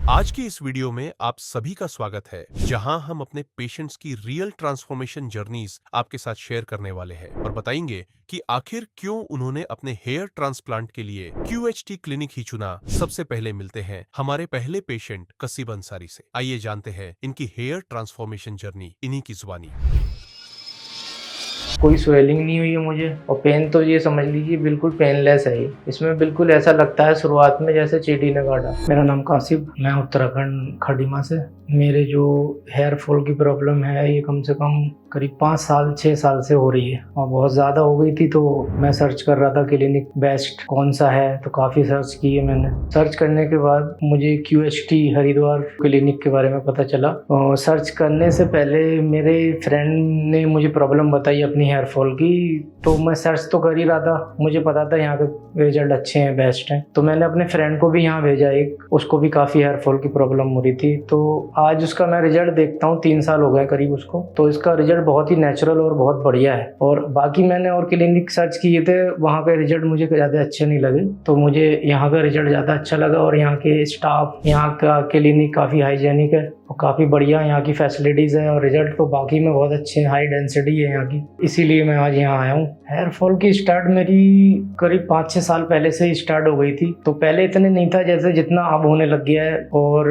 आज की इस वीडियो में आप सभी का स्वागत है, जहां हम अपने पेशेंट्स की रियल ट्रांसफॉर्मेशन जर्नीज आपके साथ शेयर करने वाले हैं और बताएंगे कि आखिर क्यों उन्होंने अपने हेयर ट्रांसप्लांट के लिए QHT क्लिनिक ही चुना। सबसे पहले मिलते हैं हमारे पहले पेशेंट कसीब अंसारी से। आइए जानते हैं इनकी हेयर ट्रांसफॉर्मेशन जर्नी इन्हीं की जुबानी। कोई स्वेलिंग नहीं हुई है मुझे, और पेन तो ये समझ लीजिए बिल्कुल पेनलेस है ये। इसमें बिल्कुल ऐसा लगता है शुरुआत में जैसे चींटी ने काटा। मेरा नाम कासिब, मैं उत्तराखंड खड़ीमा से। मेरे जो हेयर फॉल की प्रॉब्लम है ये कम से कम करीब 5 साल 6 साल से हो रही है, और बहुत ज़्यादा हो गई थी। तो मैं सर्च कर रहा था क्लिनिक बेस्ट कौन सा है, तो काफ़ी सर्च किए मैंने। सर्च करने के बाद मुझे QHT हरिद्वार क्लिनिक के बारे में पता चला। और सर्च करने से पहले मेरे फ्रेंड ने मुझे प्रॉब्लम बताई अपनी हेयर फॉल की, तो मैं सर्च तो कर ही रहा था। मुझे पता था यहाँ के रिजल्ट अच्छे हैं, बेस्ट हैं, तो मैंने अपने फ्रेंड को भी यहाँ भेजा एक। उसको भी काफ़ी हेयर फॉल की प्रॉब्लम हो रही थी। तो आज उसका मैं रिजल्ट देखता हूँ, 3 साल हो गए करीब उसको। तो इसका रिजल्ट बहुत ही नेचुरल और बहुत बढ़िया है। और बाकी मैंने और क्लिनिक सर्च किए थे, वहाँ के रिजल्ट मुझे ज़्यादा अच्छे नहीं लगे, तो मुझे यहाँ का रिजल्ट ज़्यादा अच्छा लगा। और यहाँ के स्टाफ, यहाँ का क्लिनिक काफ़ी हाइजेनिक है और काफ़ी बढ़िया यहाँ की फैसिलिटीज़ है, और रिजल्ट तो बाकी में बहुत अच्छे हैं, हाई डेंसिटी है यहाँ की। इसीलिए मैं आज यहाँ आया हूँ। हेयर फॉल की स्टार्ट मेरी करीब 5-6 साल पहले से ही स्टार्ट हो गई थी। तो पहले इतने नहीं था जैसे जितना अब होने लग गया है। और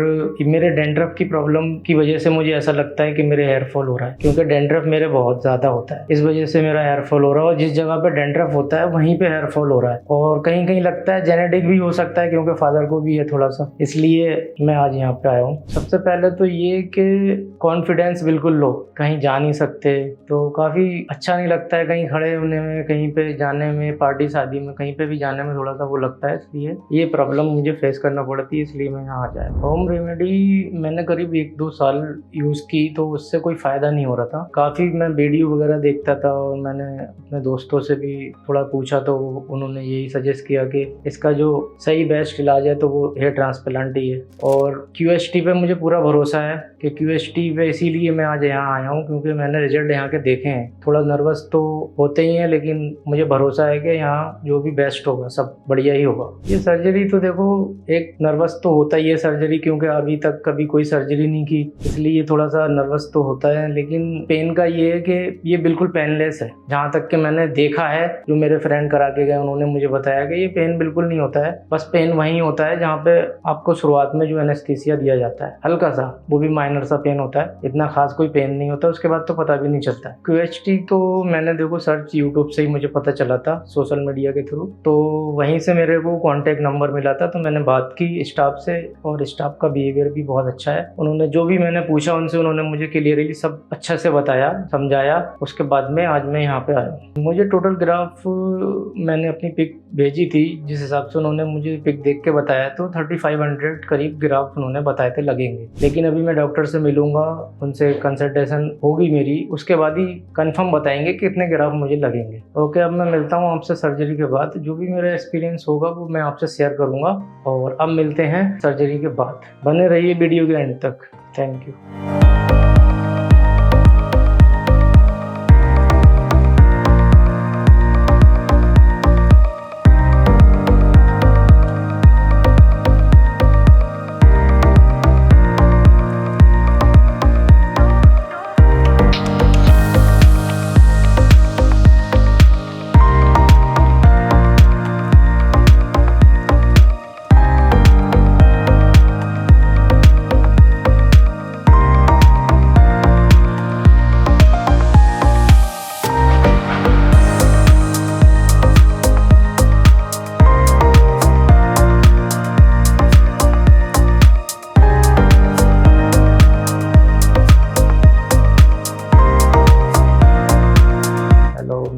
मेरे डैंड्रफ की प्रॉब्लम की वजह से मुझे ऐसा लगता है कि मेरे हेयर फॉल हो रहा है, क्योंकि डैंड्रफ मेरे बहुत ज़्यादा होता है। इस वजह से मेरा हेयर फॉल हो रहा है, और जिस जगह पे डैंड्रफ होता है वहीं पे हेयर फॉल हो रहा है। और कहीं कहीं लगता है जेनेटिक भी हो सकता है, क्योंकि फादर को भी है थोड़ा सा, इसलिए मैं आज यहाँ पे आया हूँ। सबसे पहले तो ये कि कॉन्फिडेंस बिल्कुल लो, कहीं जा नहीं सकते तो काफ़ी अच्छा नहीं लगता है कहीं खड़े होने में, कहीं पे जाने में, पार्टी शादी में, कहीं पे भी जाने में थोड़ा सा वो लगता है। इसलिए ये प्रॉब्लम मुझे फेस करना पड़ती है, इसलिए मैं यहाँ आ जाया। होम रेमेडी मैंने करीब 1-2 साल यूज़ की, तो उससे कोई फ़ायदा नहीं हो रहा था। काफ़ी मैं वीडियो वगैरह देखता था, और मैंने अपने दोस्तों से भी थोड़ा पूछा, तो उन्होंने यही सजेस्ट किया कि इसका जो सही बेस्ट इलाज है तो वो हेयर ट्रांसप्लांट ही है। और QHT पे मुझे पूरा भरोसा है कि QHT पे, इसीलिए मैं आज यहाँ आया हूँ, क्योंकि मैंने रिजल्ट यहाँ के देखे हैं। थोड़ा नर्वस तो होते ही हैं, लेकिन मुझे भरोसा है कि यहाँ जो भी बेस्ट होगा सब बढ़िया ही होगा। ये सर्जरी तो देखो, एक नर्वस तो होता ही है सर्जरी, क्योंकि अभी तक कभी कोई सर्जरी नहीं की, इसलिए थोड़ा सा नर्वस तो होता है। लेकिन पेन का ये है कि ये बिल्कुल पेनलेस है। जहाँ तक कि मैंने देखा है, जो मेरे फ्रेंड करा के गए उन्होंने मुझे बताया कि ये पेन बिल्कुल नहीं होता है। बस पेन वहीं होता है जहाँ पे आपको शुरुआत में जो एनेस्थीसिया दिया जाता है, हल्का सा, वो भी माइनर सा पेन होता है, इतना खास कोई पेन नहीं होता। उसके बाद तो पता भी नहीं चलता है। QHT तो मैंने देखो सर्च यूट्यूब से ही मुझे पता चला था, सोशल मीडिया के थ्रू। तो वहीं से मेरे को कॉन्टेक्ट नंबर मिला था, तो मैंने बात की स्टाफ से, और स्टाफ का बिहेवियर भी बहुत अच्छा है। उन्होंने जो भी मैंने पूछा उनसे, उन्होंने मुझे क्लियरली सब अच्छा से बताया, समझाया। उसके बाद में आज मैं यहाँ पे आया। मुझे टोटल ग्राफ, मैंने अपनी पिक भेजी थी, जिस हिसाब से उन्होंने मुझे पिक देख के बताया, तो 3500 करीब ग्राफ उन्होंने बताए थे लगेंगे। लेकिन अभी मैं डॉक्टर से मिलूंगा, उनसे कंसल्टेशन होगी मेरी, उसके बाद ही कंफर्म बताएंगे कितने ग्राफ मुझे लगेंगे। ओके, अब मैं मिलता हूँ आपसे सर्जरी के बाद। जो भी मेरा एक्सपीरियंस होगा वो मैं आपसे शेयर करूंगा। और अब मिलते हैं सर्जरी के बाद। बने रहिए वीडियो के एंड तक। Thank you.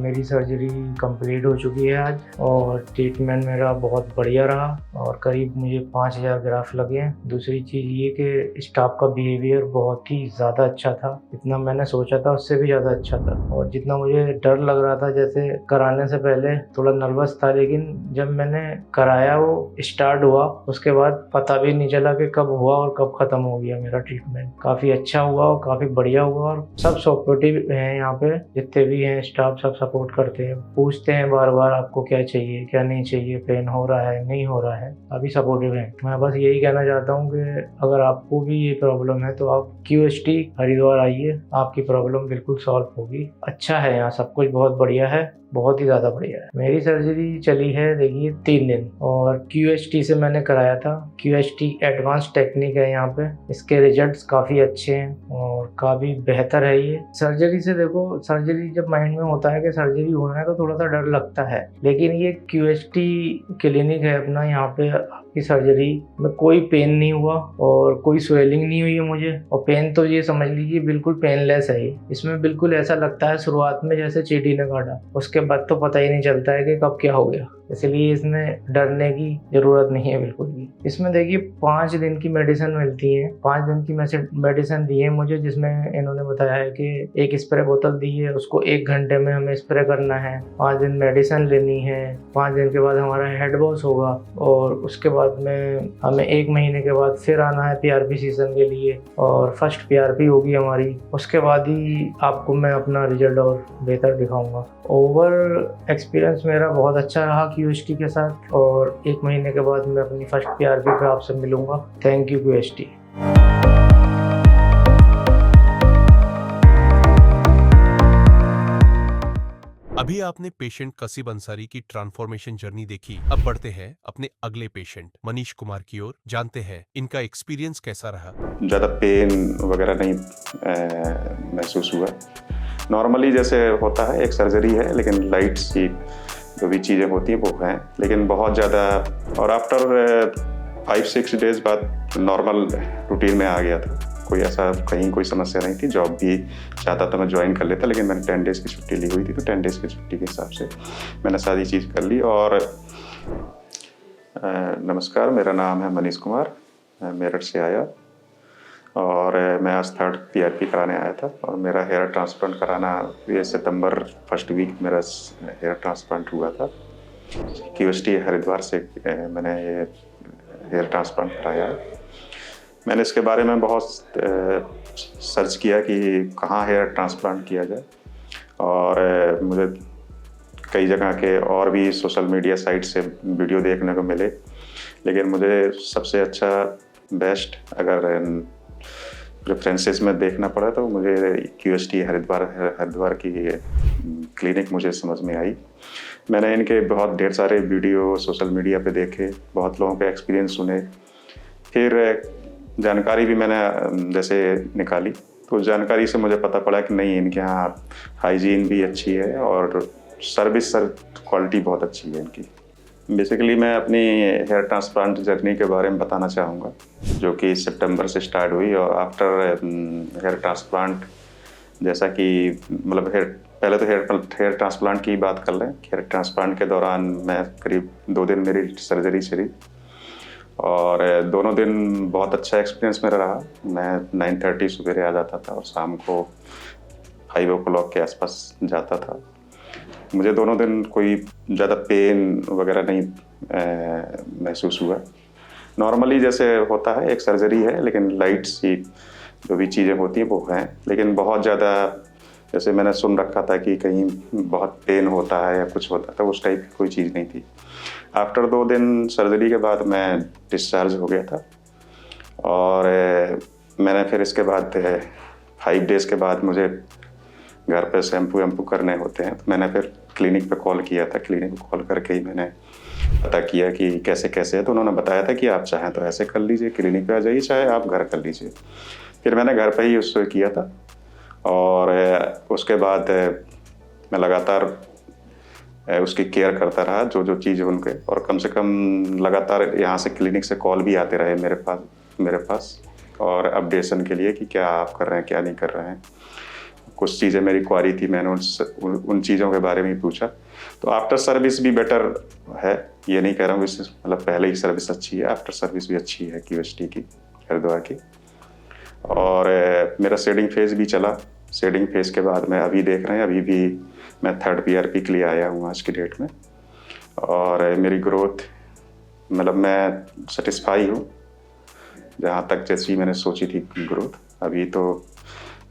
मेरी सर्जरी कंप्लीट हो चुकी है आज, और ट्रीटमेंट मेरा बहुत बढ़िया रहा, और करीब मुझे 5000 ग्राफ लगे हैं। दूसरी चीज़ ये कि स्टाफ का बिहेवियर बहुत ही ज़्यादा अच्छा था, जितना मैंने सोचा था उससे भी ज़्यादा अच्छा था। और जितना मुझे डर लग रहा था, जैसे कराने से पहले थोड़ा नर्वस था, लेकिन जब मैंने कराया, वो स्टार्ट हुआ, उसके बाद पता भी नहीं चला कि कब हुआ और कब ख़त्म हो गया। मेरा ट्रीटमेंट काफ़ी अच्छा हुआ और काफ़ी बढ़िया हुआ, और सब सपोर्टिव हैं यहाँ पे, जितने भी हैं स्टाफ सब सपोर्ट करते हैं। पूछते हैं बार बार आपको क्या चाहिए क्या नहीं चाहिए, पेन हो रहा है नहीं हो रहा है, काफ़ी सपोर्टिव है। मैं बस यही कहना चाहता हूँ कि अगर आपको भी ये प्रॉब्लम है तो आप QST हरिद्वार आइए, आपकी प्रॉब्लम बिल्कुल सॉल्व होगी। अच्छा है, यहाँ सब कुछ बहुत बढ़िया है, बहुत ही ज़्यादा बढ़िया है। मेरी सर्जरी चली है देखिए 3 दिन, और QST से मैंने कराया था। QST एडवांस टेक्निक है यहाँ पे, इसके रिजल्ट्स काफ़ी अच्छे हैं और काफ़ी बेहतर है ये। सर्जरी से देखो, सर्जरी जब माइंड में होता है कि सर्जरी होना है तो थोड़ा सा डर लगता है, लेकिन ये QST क्लिनिक है अपना, यहाँ पे आपकी सर्जरी में कोई पेन नहीं हुआ और कोई स्वेलिंग नहीं हुई है मुझे। और पेन तो ये समझ लीजिए बिल्कुल पेनलेस है ये। इसमें बिल्कुल ऐसा लगता है शुरुआत में जैसे चींटी ने काटा, उसके बाद तो पता ही नहीं चलता है कि कब क्या हो गया। इसलिए इसमें डरने की ज़रूरत नहीं है बिल्कुल भी। इसमें देखिए 5 दिन की मेडिसिन मिलती है, 5 दिन की मेडिसिन दी है मुझे, जिसमें इन्होंने बताया है कि एक स्प्रे बोतल दी है, उसको 1 घंटे में हमें स्प्रे करना है, 5 दिन मेडिसिन लेनी है, 5 दिन के बाद हमारा हेड वॉश होगा और उसके बाद में हमें 1 महीने के बाद फिर आना है PRP सीजन के लिए, और फर्स्ट PRP होगी हमारी। उसके बाद ही आपको मैं अपना रिजल्ट और बेहतर दिखाऊंगा। ओवर एक्सपीरियंस मेरा बहुत अच्छा रहा QST के साथ, और 1 महीने के बाद मैं अपनी फर्स्ट PRP पे आपसे मिलूंगा। Thank you QST। अभी आपने पेशेंट कसीब अंसारी की ट्रांसफॉर्मेशन जर्नी देखी। अब बढ़ते हैं अपने अगले पेशेंट मनीष कुमार की ओर, जानते हैं इनका एक्सपीरियंस कैसा रहा। ज़्यादा पेन वगैरह नहीं महसूस हुआ। नॉर्मली जैसे होता है, एक सर्जरी है लेकिन लाइट सी जो भी चीज़ें होती हैं वो हैं, लेकिन बहुत ज़्यादा। और आफ्टर 5-6 डेज बाद नॉर्मल रूटीन में आ गया था। कोई ऐसा कहीं कोई समस्या नहीं थी। जॉब भी चाहता था मैं ज्वाइन कर लेता, लेकिन मैंने 10 डेज़ की छुट्टी ली हुई थी, तो 10 डेज़ की छुट्टी के हिसाब से मैंने सारी चीज़ कर ली। और नमस्कार, मेरा नाम है मनीष कुमार, मैं मेरठ से आया और मैं आज 3rd PRP कराने आया था। और मेरा हेयर ट्रांसप्लांट कराना, ये सितंबर 1st वीक मेरा हेयर ट्रांसप्लांट हुआ था। QST हरिद्वार से मैंने ये हेयर ट्रांसप्लांट कराया। मैंने इसके बारे में बहुत सर्च किया कि कहाँ हेयर ट्रांसप्लांट किया जाए, और मुझे कई जगह के और भी सोशल मीडिया साइट से वीडियो देखने को मिले, लेकिन मुझे सबसे अच्छा बेस्ट अगर प्रेफरेंसेस में देखना पड़ा तो मुझे QST हरिद्वार की क्लिनिक मुझे समझ में आई। मैंने इनके बहुत ढेर सारे वीडियो सोशल मीडिया पे देखे, बहुत लोगों के एक्सपीरियंस सुने, फिर जानकारी भी मैंने जैसे निकाली, तो जानकारी से मुझे पता पड़ा कि नहीं, इनके यहाँ हाइजीन भी अच्छी है और सर्विस क्वालिटी बहुत अच्छी है इनकी। बेसिकली मैं अपनी हेयर ट्रांसप्लांट जर्नी के बारे में बताना चाहूँगा, जो कि सितंबर से स्टार्ट हुई। और आफ्टर हेयर ट्रांसप्लांट, जैसा कि मतलब पहले तो हेयर ट्रांसप्लांट की बात कर लें। हेयर ट्रांसप्लांट के दौरान मैं करीब 2 दिन मेरी सर्जरी चली, और दोनों दिन बहुत अच्छा एक्सपीरियंस मेरा रहा। मैं 9:30 सवेरे आ जाता था और शाम को 5 o'clock के आसपास जाता था। मुझे दोनों दिन कोई ज़्यादा पेन वगैरह नहीं महसूस हुआ। नॉर्मली जैसे होता है, एक सर्जरी है लेकिन लाइट सी जो भी चीज़ें होती हैं वो हैं, लेकिन बहुत ज़्यादा जैसे मैंने सुन रखा था कि कहीं बहुत पेन होता है या कुछ होता है, उस टाइप की कोई चीज़ नहीं थी। आफ्टर 2 दिन सर्जरी के बाद मैं डिस्चार्ज हो गया था, और मैंने फिर इसके बाद 5 डेज़ के बाद मुझे घर पे शैम्पू वैम्पू करने होते हैं, तो मैंने फिर क्लिनिक पे कॉल किया था। क्लिनिक पे कॉल करके ही मैंने पता किया कि कैसे कैसे है, तो उन्होंने बताया था कि आप चाहें तो ऐसे कर लीजिए, क्लिनिक पे आ जाइए, चाहे आप घर कर लीजिए। फिर मैंने घर पे ही उससे किया था, और उसके बाद मैं लगातार उसकी केयर करता रहा, जो जो चीज़ उनके, और कम से कम लगातार यहाँ से क्लिनिक से कॉल भी आते रहे मेरे पास और अपडेशन के लिए कि क्या आप कर रहे हैं, क्या नहीं कर रहे हैं। कुछ चीज़ें मेरी क्वारी थी, मैंने उन चीज़ों के बारे में ही पूछा। तो आफ्टर सर्विस भी बेटर है, ये नहीं कह रहा हूँ, मतलब पहले ही सर्विस अच्छी है, आफ्टर सर्विस भी अच्छी है QST की हरिद्वार की। और मेरा शेडिंग फेज भी चला। शेडिंग फेज के बाद मैं अभी देख रहे हैं, अभी भी मैं 3rd PRP के लिए आया हूँ आज की डेट में, और मेरी ग्रोथ मतलब मैं सेटिस्फाई हूँ जहाँ तक जैसी मैंने सोची थी ग्रोथ। अभी तो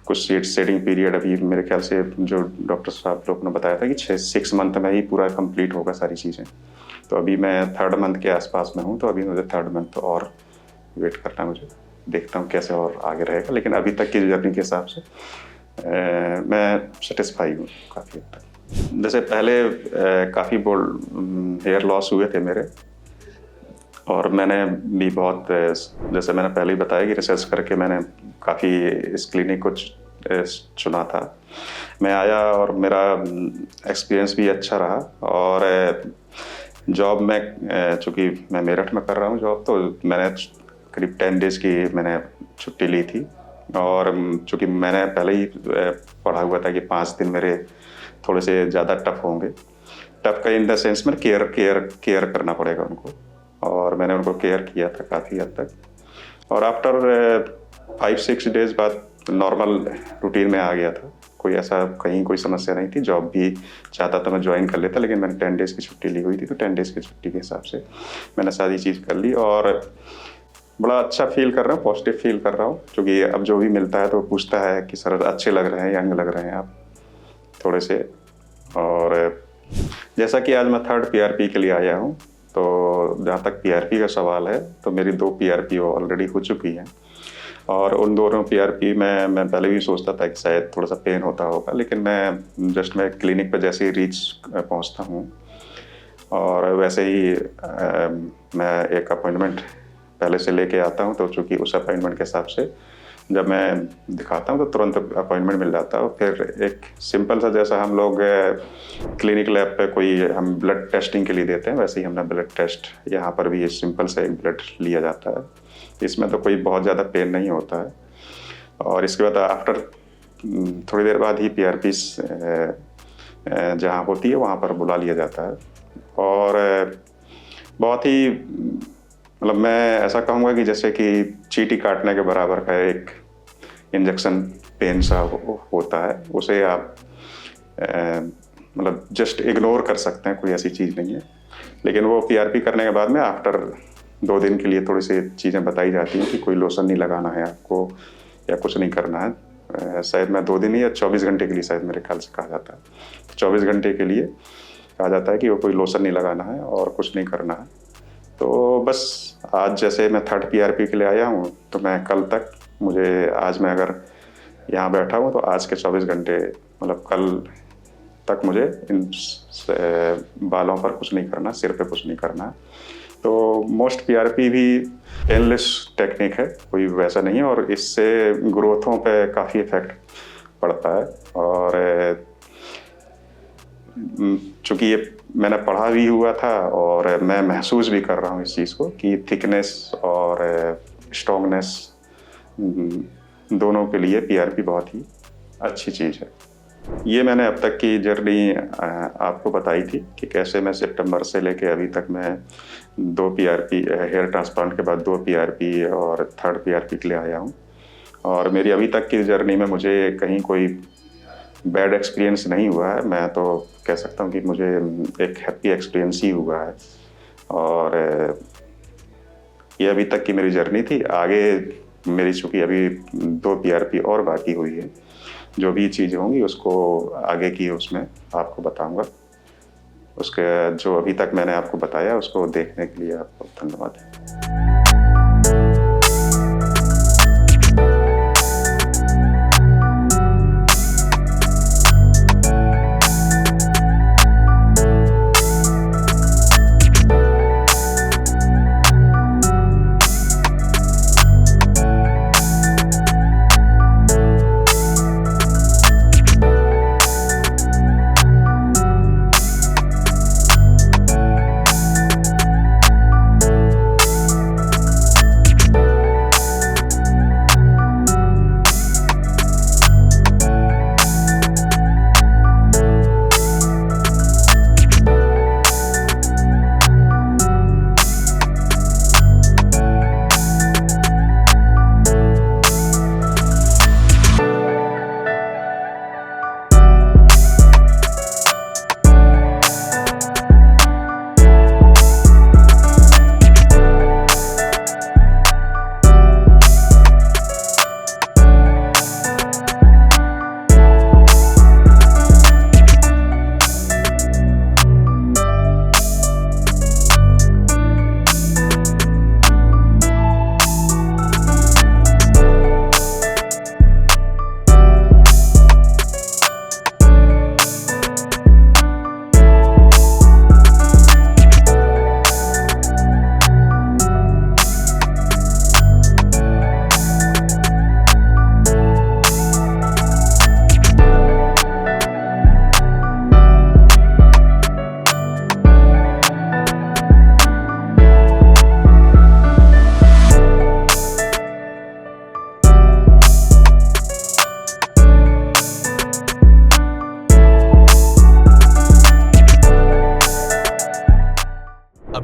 कुछ सेटिंग पीरियड अभी मेरे ख्याल से जो डॉक्टर साहब लोग ने बताया था कि 6 मंथ में ही पूरा कंप्लीट होगा सारी चीज़ें। तो अभी मैं 3rd मंथ के आसपास में हूँ, तो अभी मुझे 3rd मंथ और वेट करना है मुझे। देखता हूँ कैसे और आगे रहेगा, लेकिन अभी तक की जर्नी के हिसाब से मैं सेटिस्फाई हूँ काफ़ी हद तक। जैसे पहले काफ़ी बोल्ड हेयर लॉस हुए थे मेरे, और मैंने भी बहुत, जैसे मैंने पहले ही बताया कि रिसर्च करके मैंने काफ़ी इस क्लिनिक को चुना था। मैं आया और मेरा एक्सपीरियंस भी अच्छा रहा, और जॉब में चूँकि मैं मेरठ में कर रहा हूँ जॉब, तो मैंने करीब 10 डेज़ की मैंने छुट्टी ली थी। और चूँकि मैंने पहले ही पढ़ा हुआ था कि 5 दिन मेरे थोड़े से ज़्यादा टफ होंगे। टफ का इन द सेंस में केयर करना पड़ेगा उनको, और मैंने उनको केयर किया था काफ़ी हद तक। और आफ्टर 5-6 डेज़ बाद नॉर्मल रूटीन में आ गया था। कोई ऐसा कहीं कोई समस्या नहीं थी। जॉब भी चाहता था मैं ज्वाइन कर लेता, लेकिन मैंने 10 डेज़ की छुट्टी ली हुई थी, तो 10 डेज़ की छुट्टी के हिसाब से मैंने सारी चीज़ कर ली, और बड़ा अच्छा फील कर रहा हूँ, पॉजिटिव फील कर रहा हूँ। क्योंकि अब जो भी मिलता है तो पूछता है कि सर अच्छे लग रहे हैं, यंग लग रहे हैं आप थोड़े से। और जैसा कि आज मैं 3rd PRP के लिए आया हूँ, तो जहाँ तक PRP का सवाल है, तो मेरी 2 PRP ऑलरेडी हो चुकी हैं। और उन दोनों PRP में मैं पहले भी सोचता था कि शायद थोड़ा सा पेन होता होगा, लेकिन मैं क्लिनिक पर जैसे ही रीच पहुँचता हूँ, और वैसे ही मैं एक अपॉइंटमेंट पहले से लेके आता हूँ, तो चूँकि उस अपॉइंटमेंट के हिसाब से जब मैं दिखाता हूँ तो तुरंत अपॉइंटमेंट मिल जाता है। फिर एक सिंपल सा, जैसा हम लोग क्लिनिक लैब पे कोई हम ब्लड टेस्टिंग के लिए देते हैं, वैसे ही हमने ब्लड टेस्ट यहाँ पर भी सिंपल सा एक ब्लड लिया जाता है। इसमें तो कोई बहुत ज़्यादा पेन नहीं होता है। और इसके बाद आफ्टर थोड़ी देर बाद ही PRP जहाँ होती है वहाँ पर बुला लिया जाता है। और बहुत ही मतलब मैं ऐसा कहूँगा कि जैसे कि चींटी काटने के बराबर का एक इंजेक्शन पेन सा होता है, उसे आप मतलब जस्ट इग्नोर कर सकते हैं, कोई ऐसी चीज़ नहीं है। लेकिन वो PRP करने के बाद में आफ्टर 2 दिन के लिए थोड़ी सी चीज़ें बताई जाती हैं कि कोई लोशन नहीं लगाना है आपको, या कुछ नहीं करना है। शायद मैं 2 दिन ही या 24 घंटे के लिए शायद मेरे ख्याल से कहा जाता है, 24 घंटे के लिए कहा जाता है कि वो कोई लोशन नहीं लगाना है और कुछ नहीं करना है। तो बस आज जैसे मैं 3rd PRP के लिए आया हूँ, तो मैं कल तक आज मैं अगर यहाँ बैठा हूँ तो आज के 24 घंटे मतलब कल तक मुझे इन बालों पर कुछ नहीं करना, सिर पे कुछ नहीं करना। तो मोस्ट PRP भी पेनलेस टेक्निक है, कोई वैसा नहीं है, और इससे ग्रोथों पे काफ़ी इफेक्ट पड़ता है। और चूँकि ये मैंने पढ़ा भी हुआ था और मैं महसूस भी कर रहा हूँ इस चीज़ को कि थिकनेस और स्ट्रॉन्गनेस दोनों के लिए PRP बहुत ही अच्छी चीज़ है। ये मैंने अब तक की जर्नी आपको बताई थी कि कैसे मैं सितंबर से लेके अभी तक मैं 2 PRP हेयर ट्रांसप्लांट के बाद 2 PRP और 3rd PRP के लिए आया हूँ। और मेरी अभी तक की जर्नी में मुझे कहीं कोई बैड एक्सपीरियंस नहीं हुआ है। मैं तो कह सकता हूँ कि मुझे एक हैप्पी एक्सपीरियंस ही हुआ है। और ये अभी तक की मेरी जर्नी थी। आगे मेरी चूँकि अभी 2 PRP और बाकी हुई है, जो भी चीज़ें होंगी उसको आगे की उसमें आपको बताऊंगा। उसके जो अभी तक मैंने आपको बताया उसको देखने के लिए आपको धन्यवाद।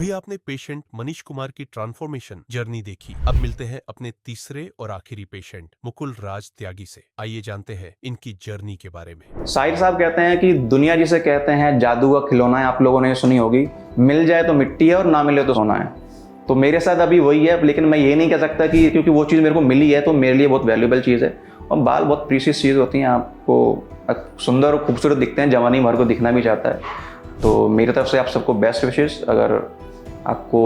अभी आपने पेशेंट मनीष कुमार की ट्रांसफॉर्मेशन जर्नी देखी। अब मिलते हैं अपने तीसरे और आखिरी पेशेंट मुकुल राज त्यागी से। आइए जानते हैं इनकी जर्नी के बारे में। साहिर साहब कहते हैं कि दुनिया जिसे कहते हैं जादू का खिलौना है, आप लोगों ने सुनी होगी, मिल जाए तो मिट्टी है और ना मिले तो सोना है। तो मेरे साथ अभी वही है, लेकिन मैं ये नहीं कह सकता कि क्योंकि वो चीज़ मेरे को मिली है तो मेरे लिए बहुत वैल्यूएबल चीज़ है। और बाल बहुत प्रीशियस चीज़ होती हैं, आपको सुंदर और खूबसूरत दिखते हैं, जवानी भर को दिखना भी चाहता है। तो मेरी तरफ से आप सबको बेस्ट विशेष। अगर आपको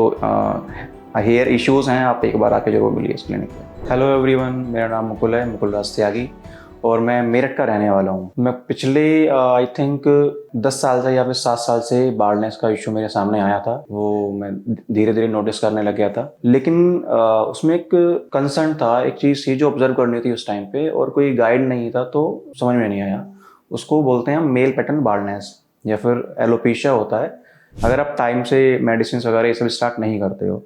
हेयर इश्यूज़ हैं, आप एक बार आके जरूर मिलिए इस क्लिनिक पे। हेलो एवरीवन, मेरा नाम मुकुल है, मुकुल राज त्यागी, और मैं मेरठ का रहने वाला हूँ। मैं पिछले आई थिंक 10 साल से या फिर 7 साल से बाल्डनेस का इशू मेरे सामने आया था। वो मैं धीरे धीरे नोटिस करने लग गया था, लेकिन उसमें एक कंसर्न था, एक चीज़ थी जो ऑब्जर्व करनी थी उस टाइम पे, और कोई गाइड नहीं था तो समझ में नहीं आया। उसको बोलते हैं मेल पैटर्न बाल्डनेस या फिर एलोपेशिया होता है, अगर आप टाइम से मेडिसिन वगैरह ये सब स्टार्ट नहीं करते हो।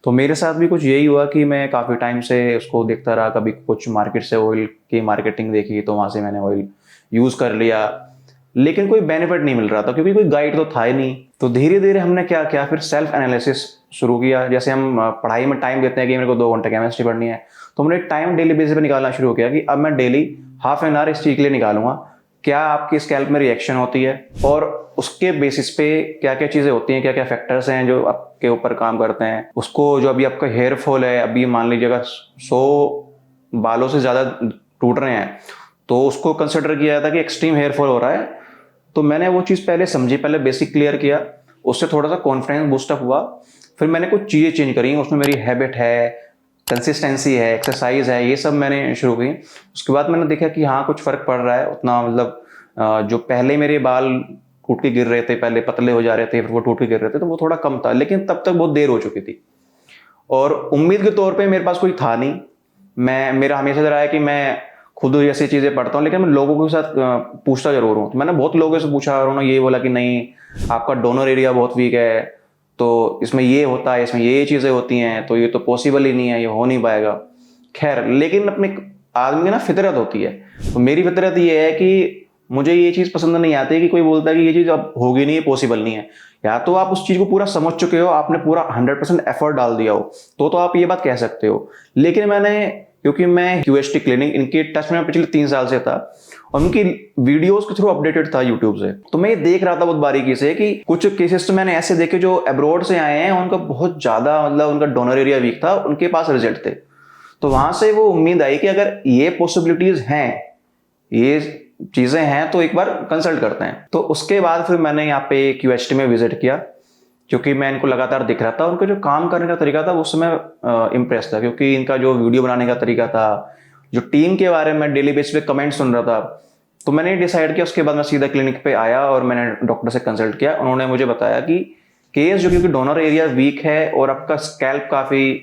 तो मेरे साथ भी कुछ यही हुआ कि मैं काफ़ी टाइम से उसको देखता रहा। कभी कुछ मार्केट से ऑयल की मार्केटिंग देखी तो वहाँ से मैंने ऑयल यूज़ कर लिया, लेकिन कोई बेनिफिट नहीं मिल रहा था क्योंकि कोई गाइड तो था ही नहीं। तो धीरे धीरे हमने क्या किया, फिर सेल्फ एनालिसिस शुरू किया। जैसे हम पढ़ाई में टाइम देते हैं कि मेरे को 2 घंटे केमिस्ट्री पढ़नी है, तो हमने टाइम डेली बेसिस पे निकालना शुरू किया कि अब मैं डेली हाफ एन आवर इस चीज़ के लिए निकालूंगा, क्या आपकी स्कैल्प में रिएक्शन होती है और उसके बेसिस पे क्या क्या चीज़ें होती हैं, क्या क्या फैक्टर्स हैं जो आपके ऊपर काम करते हैं। उसको जो अभी आपका हेयर फॉल है, अभी मान लीजिए अगर 100 बालों से ज़्यादा टूट रहे हैं तो उसको कंसिडर किया जाता है कि एक्सट्रीम हेयर फॉल हो रहा है। तो मैंने वो चीज़ पहले समझी, पहले बेसिक क्लियर किया, उससे थोड़ा सा कॉन्फिडेंस बूस्टअप हुआ। फिर मैंने कुछ चीज़ें चेंज करी, उसमें मेरी हैबिट है, कंसिस्टेंसी है, एक्सरसाइज है, ये सब मैंने शुरू की। उसके बाद मैंने देखा कि हाँ कुछ फ़र्क पड़ रहा है उतना, मतलब जो पहले मेरे बाल टूट के गिर रहे थे, पहले पतले हो जा रहे थे, फिर वो टूट के गिर रहे थे, तो वो थोड़ा कम था, लेकिन तब तक बहुत देर हो चुकी थी और उम्मीद के तौर पे मेरे पास कोई था नहीं। मेरा हमेशा रहा है कि मैं खुद ऐसी चीज़ें पढ़ता हूँ, लेकिन मैं लोगों के साथ पूछता जरूर हूँ। मैंने बहुत लोगों से पूछा और उन्होंने ये बोला कि नहीं, आपका डोनर एरिया बहुत वीक है, तो इसमें ये होता है, इसमें ये चीज़ें होती हैं, तो ये तो पॉसिबल ही नहीं है, ये हो नहीं पाएगा। खैर, लेकिन अपने आदमी की ना फितरत होती है, तो मेरी फितरत ये है कि मुझे ये चीज़ पसंद नहीं आती कि कोई बोलता है कि ये चीज़ अब होगी नहीं, ये पॉसिबल नहीं है। या तो आप उस चीज़ को पूरा समझ चुके हो, आपने पूरा 100% एफर्ट डाल दिया हो, तो आप ये बात कह सकते हो। लेकिन मैंने, क्योंकि मैं QST क्लिनिक इनके टच में पिछले 3 साल से था और उनकी वीडियोस के थ्रू अपडेटेड था यूट्यूब से, तो मैं ये देख रहा था बहुत बारीकी से कि कुछ केसेस तो मैंने ऐसे देखे जो अब्रॉड से आए हैं, उनका बहुत ज़्यादा, मतलब उनका डोनर एरिया वीक था, उनके पास रिजल्ट थे। तो वहाँ से वो उम्मीद आई कि अगर ये पॉसिबिलिटीज़ हैं, ये चीज़ें हैं, तो एक बार कंसल्ट करते हैं। तो उसके बाद फिर मैंने यहाँ पे QST में विजिट किया, क्योंकि मैं इनको लगातार दिख रहा था। उनका जो काम करने का तरीका था उस समय इम्प्रेस था, क्योंकि इनका जो वीडियो बनाने का तरीका था, जो टीम के बारे में डेली बेसिस पे कमेंट सुन रहा था, तो मैंने डिसाइड किया। उसके बाद मैं सीधा क्लिनिक पे आया और मैंने डॉक्टर से कंसल्ट किया। उन्होंने मुझे बताया कि केस जो, क्योंकि डोनर एरिया वीक है और आपका स्कैल्प काफ़ी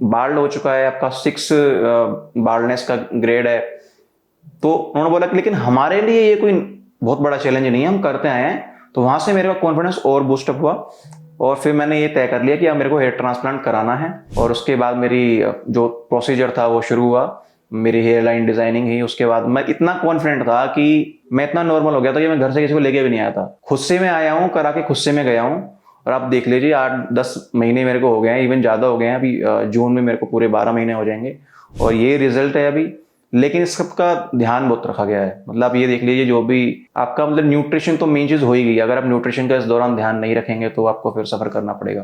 बाल्ड हो चुका है, आपका 6 बाल्डनेस का ग्रेड है, तो उन्होंने बोला कि लेकिन हमारे लिए ये कोई बहुत बड़ा चैलेंज नहीं है, हम करते आए हैं। तो वहाँ से मेरे का कॉन्फिडेंस और बूस्टअप हुआ और फिर मैंने ये तय कर लिया कि अब मेरे को हेयर ट्रांसप्लांट कराना है। और उसके बाद मेरी जो प्रोसीजर था वो शुरू हुआ, मेरी हेयर लाइन डिजाइनिंग ही। उसके बाद मैं इतना कॉन्फिडेंट था कि मैं इतना नॉर्मल हो गया था कि मैं घर से किसी को लेके भी नहीं आया था, खुद से मैं आया हूँ, करा के खुद से मैं गया हूँ। और आप देख लीजिए 8-10 महीने मेरे को हो गए हैं, इवन ज़्यादा हो गए हैं। अभी जून में मेरे को पूरे 12 महीने हो जाएंगे और ये रिजल्ट है अभी। लेकिन इस सब का ध्यान बहुत रखा गया है, मतलब आप ये देख लीजिए, जो भी आपका, मतलब न्यूट्रिशन तो मेन चीज़ हो ही गई। अगर आप न्यूट्रिशन का इस दौरान ध्यान नहीं रखेंगे तो आपको फिर सफ़र करना पड़ेगा।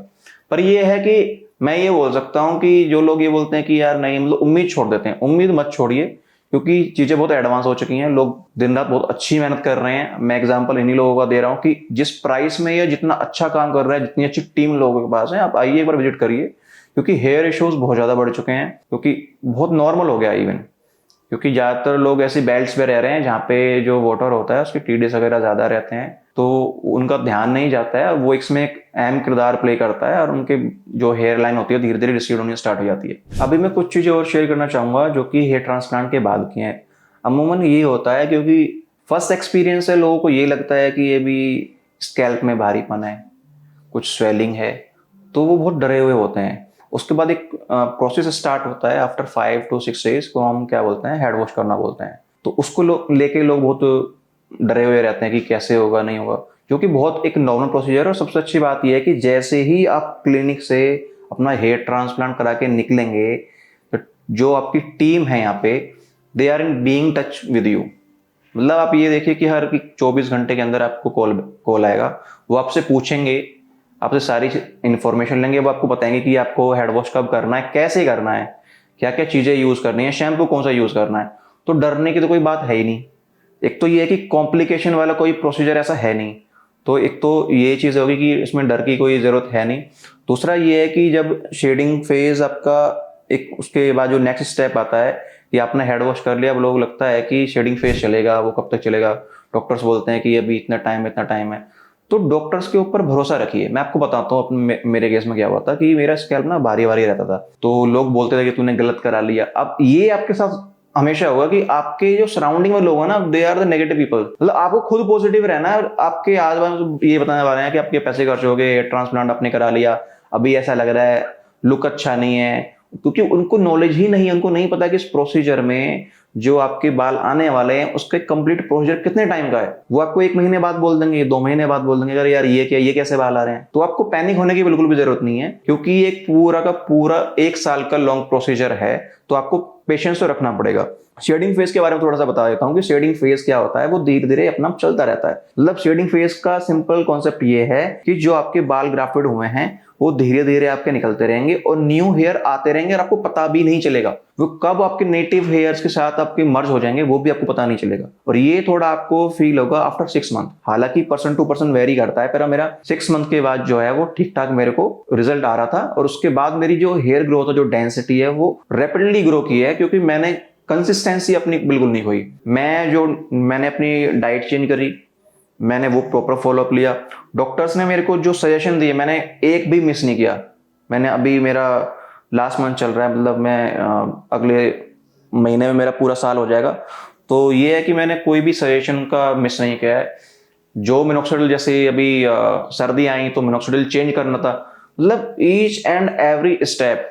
पर ये है कि मैं ये बोल सकता हूँ कि जो लोग ये बोलते हैं कि यार नहीं, मतलब उम्मीद छोड़ देते हैं, उम्मीद मत छोड़िए, क्योंकि चीज़ें बहुत एडवांस हो चुकी हैं। लोग दिन रात बहुत अच्छी मेहनत कर रहे हैं। मैं एग्जांपल इन्हीं लोगों का दे रहा हूँ कि जिस प्राइस में या जितना अच्छा काम कर रहा है, जितनी अच्छी टीम लोगों के पास है, आप आइए एक बार विजिट करिए, क्योंकि हेयर इश्यूज बहुत ज़्यादा बढ़ चुके हैं, क्योंकि बहुत नॉर्मल हो गया इवन, क्योंकि ज़्यादातर लोग ऐसी बेल्ट्स में रह रहे हैं जहाँ पे जो वाटर होता है उसके TDS वगैरह ज़्यादा रहते हैं, तो उनका ध्यान नहीं जाता है। वो इसमें एक अहम किरदार प्ले करता है और उनके जो हेयर लाइन होती है धीरे धीरे रिसीड होनी स्टार्ट हो जाती है। अभी मैं कुछ चीज़ें और शेयर करना चाहूँगा जो कि हेयर ट्रांसप्लांट के बाद की हैं। अमूमन ये होता है, क्योंकि फर्स्ट एक्सपीरियंस है, लोगों को ये लगता है कि ये भी स्कैल्प में भारीपन है, कुछ स्वेलिंग है, तो वो बहुत डरे हुए होते हैं। उसके बाद एक प्रोसेस स्टार्ट होता है आफ्टर 5 to 6 डेज को हम क्या बोलते हैं, हेड वॉश करना बोलते हैं। तो उसको लेके लोग बहुत डरे हुए रहते हैं कि कैसे होगा, नहीं होगा, जो कि बहुत एक नॉर्मल प्रोसीजर है। और सबसे अच्छी बात यह है कि जैसे ही आप क्लिनिक से अपना हेयर ट्रांसप्लांट करा के निकलेंगे तो जो आपकी टीम है यहाँ पे, they are in being touch with you. मतलब आप ये देखिए कि हर 24 घंटे के अंदर आपको कॉल आएगा, वो आपसे पूछेंगे, आपसे सारी इंफॉर्मेशन लेंगे, वो आपको बताएंगे कि आपको हेड वॉश कब करना है, कैसे करना है, क्या क्या चीज़ें यूज़ करनी है, शैम्पू कौन सा यूज़ करना है। तो डरने की तो कोई बात है ही नहीं। एक तो ये है कि कॉम्प्लिकेशन वाला कोई प्रोसीजर ऐसा है नहीं, तो एक तो ये चीज़ होगी कि इसमें डर की कोई ज़रूरत है नहीं। दूसरा ये है कि जब शेडिंग फेज आपका एक, उसके बाद जो नेक्स्ट स्टेप आता है कि आपने हेड वॉश कर लिया, अब लोग लगता है कि शेडिंग फेज चलेगा, वो कब तक चलेगा, डॉक्टर्स बोलते हैं कि अभी इतना टाइम है। तो डॉक्टर्स के ऊपर भरोसा रखिए। मैं आपको बताता हूँ अपने मेरे केस में क्या हुआ था कि मेरा स्कैल्प ना भारी रहता था, तो लोग बोलते थे कि तूने गलत करा लिया। अब ये आपके साथ हमेशा होगा कि आपके जो सराउंडिंग में लोग हैं ना, they are the negative people. मतलब आपको खुद पॉजिटिव रहना है और आपके आसपास ये बताने वाले हैं कि आपके पैसे खर्च हो गए, ट्रांसप्लांट आपने करा लिया, अभी ऐसा लग रहा है, लुक अच्छा नहीं है, क्योंकि उनको नॉलेज ही नहीं है। उनको नहीं पता कि इस प्रोसीजर में जो आपके बाल आने वाले हैं उसका कंप्लीट प्रोसीजर कितने टाइम का है। वो आपको 1 महीने बाद बोल देंगे, 2 महीने बाद बोल देंगे, अरे यार ये कैसे बाल आ रहे हैं। तो आपको पैनिक होने की बिल्कुल भी जरूरत नहीं है, क्योंकि एक पूरा का पूरा 1 साल का लॉन्ग प्रोसीजर है, तो आपको पेशेंस तो रखना पड़ेगा। शेडिंग फेज के बारे में थोड़ा सा बता देता हूँ कि शेडिंग फेज क्या होता है। वो धीरे धीरे अपना चलता रहता है। मतलब शेडिंग फेज का सिंपल कॉन्सेप्ट ये है कि जो आपके बाल ग्राफ्टेड हुए हैं वो धीरे धीरे आपके निकलते रहेंगे और न्यू हेयर आते रहेंगे और आपको पता भी नहीं चलेगा वो कब आपके नेटिव हेयर्स के साथ आपके मर्ज हो जाएंगे, वो भी आपको पता नहीं चलेगा। और ये थोड़ा आपको फील होगा आफ्टर 6 मंथ। हालांकि पर्सन टू पर्सन वेरी करता है, पर मेरा 6 मंथ के बाद जो है वो ठीक ठाक मेरे को रिजल्ट आ रहा था। और उसके बाद मेरी जो हेयर ग्रोथ है, जो डेंसिटी है, वो रैपिडली ग्रो की है, क्योंकि मैंने कंसिस्टेंसी अपनी बिल्कुल नहीं खोई। मैंने अपनी डाइट चेंज करी, मैंने वो प्रॉपर फॉलोअप लिया। डॉक्टर्स ने मेरे को जो सजेशन दिए मैंने एक भी मिस नहीं किया। मैंने अभी मेरा लास्ट मंथ चल रहा है, मतलब मैं अगले महीने में मेरा पूरा साल हो जाएगा। तो ये है कि मैंने कोई भी सजेशन का मिस नहीं किया है। जो मिनॉक्सिडिल, जैसे अभी सर्दी आई तो मिनॉक्सिडिल चेंज करना था, मतलब ईच एंड एवरी स्टेप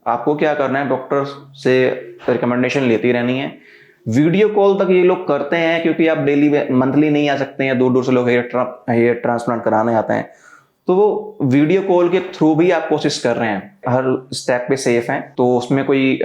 आपको क्या करना है, डॉक्टर से रिकमेंडेशन लेती रहनी है। वीडियो कॉल तक ये लोग करते हैं, क्योंकि आप डेली मंथली नहीं आ सकते हैं, दूर दूर से लोग हेयर ट्रांसप्लांट कराने आते हैं, तो वो वीडियो कॉल के थ्रू भी आप कोशिश कर रहे हैं। हर स्टेप पे सेफ हैं, तो उसमें कोई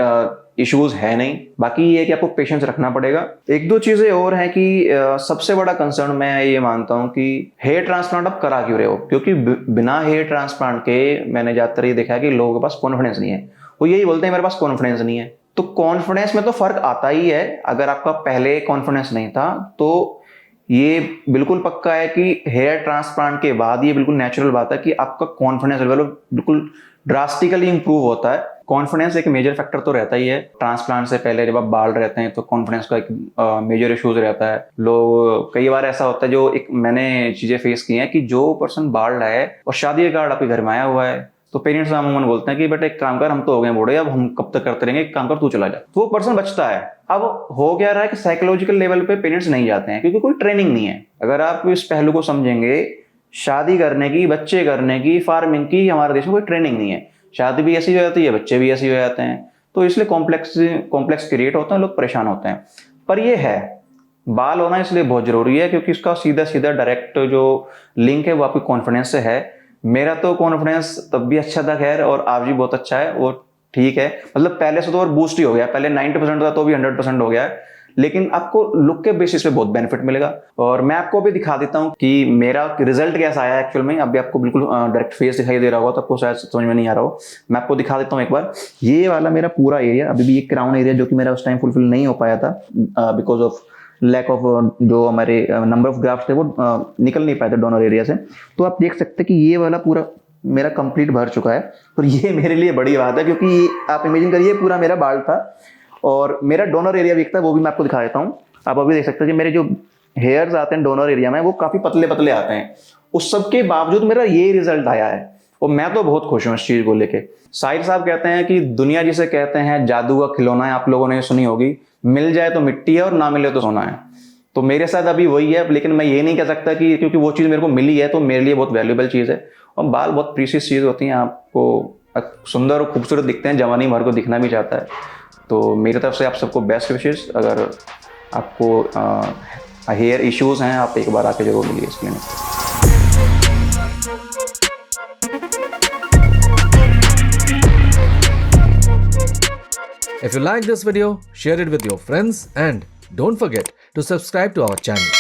इश्यूज है नहीं। बाकी ये है कि आपको पेशेंस रखना पड़ेगा। 1-2 चीजें और हैं कि सबसे बड़ा कंसर्न मैं ये मानता हूं कि हेयर ट्रांसप्लांट आप करा क्यों रहे हो, क्योंकि बिना हेयर ट्रांसप्लांट के मैंने ज्यादातर ये देखा है कि लोगों के पास कॉन्फिडेंस नहीं है। वो यही बोलते हैं मेरे पास कॉन्फिडेंस नहीं है। तो कॉन्फिडेंस में तो फर्क आता ही है। अगर आपका पहले कॉन्फिडेंस नहीं था तो ये बिल्कुल पक्का है कि हेयर ट्रांसप्लांट के बाद ये बिल्कुल नेचुरल बात है कि आपका कॉन्फिडेंस लेवल बिल्कुल ड्रास्टिकली इंप्रूव होता है। कॉन्फिडेंस एक मेजर फैक्टर तो रहता ही है। ट्रांसप्लांट से पहले जब आप बाल रहते हैं तो कॉन्फिडेंस का एक मेजर इश्यूज रहता है। लोग कई बार ऐसा होता है, जो एक मैंने चीजें फेस की हैं कि जो पर्सन बाल है और शादी के कार्ड आपके घर में आया हुआ है, तो पेरेंट्स अमूमन बोलते हैं कि बेटा एक काम कर, हम तो हो गए बूढ़े, अब हम कब तक करते रहेंगे, एक काम कर तू चला जा। तो वो पर्सन बचता है। अब हो क्या रहा है कि साइकोलॉजिकल लेवल पे पेरेंट्स नहीं जाते हैं, क्योंकि कोई ट्रेनिंग नहीं है। अगर आप इस पहलू को समझेंगे, शादी करने की, बच्चे करने की, फार्मिंग की हमारे देश में कोई ट्रेनिंग नहीं है। शादी भी ऐसी हो जाती है, बच्चे भी ऐसे हो जाते हैं, तो इसलिए कॉम्प्लेक्स क्रिएट होते हैं, लोग परेशान होते हैं। पर ये है, बाल होना इसलिए बहुत जरूरी है क्योंकि इसका सीधा डायरेक्ट जो लिंक है वो आपके कॉन्फिडेंस से है। मेरा तो कॉन्फिडेंस तब भी अच्छा था खैर, और आज भी बहुत अच्छा है, वो ठीक है। मतलब पहले से तो और बूस्ट ही हो गया। पहले 90% था तो भी 100% हो गया है। लेकिन आपको लुक के बेसिस पे बहुत बेनिफिट मिलेगा। और मैं आपको अभी दिखा देता हूँ कि मेरा रिजल्ट कैसा आया एक्चुअल में। अभी आपको बिल्कुल डायरेक्ट फेस दिखाई दे रहा होगा, तो आपको शायद समझ में नहीं आ रहा हो। मैं आपको दिखा देता हूँ एक बार। ये वाला मेरा पूरा एरिया, अभी भी एक क्राउन एरिया जो कि मेरा उस टाइम फुलफिल नहीं हो पाया था बिकॉज ऑफ लैक ऑफ जो हमारे नंबर ऑफ ग्राफ्ट थे वो निकल नहीं पाए थे डोनर एरिया से। तो आप देख सकते हैं कि ये वाला पूरा मेरा कंप्लीट भर चुका है। और ये मेरे लिए बड़ी बात है, क्योंकि आप इमेजिन करिए पूरा मेरा बाल था और मेरा डोनर एरिया भी था, वो भी मैं आपको दिखा देता हूँ। आप अभी देख सकते हैं कि मेरे जो हेयर्स आते हैं डोनर एरिया में वो काफी पतले पतले आते हैं। उस सब के बावजूद मेरा ये रिजल्ट आया है और मैं तो बहुत खुश हूँ इस चीज को लेके। साहिर साहब कहते हैं कि दुनिया जिसे कहते हैं जादू का खिलौना है, आप लोगों ने सुनी होगी, मिल जाए तो मिट्टी है और ना मिले तो सोना है। तो मेरे साथ अभी वही है, लेकिन मैं ये नहीं कह सकता कि क्योंकि वो चीज़ मेरे को मिली है तो मेरे लिए बहुत वैल्यूएबल चीज़ है। और बाल बहुत प्रीशियस चीज़ होती हैं, आपको सुंदर और खूबसूरत दिखते हैं, जवानी भर को दिखना भी चाहता है। तो मेरी तरफ से आप सबको बेस्ट विशेष। अगर आपको हेयर इश्यूज़ हैं, आप एक बार आके जरूर मिलिए इस clinic. If you like this video, share it with your friends and don't forget to subscribe to our channel.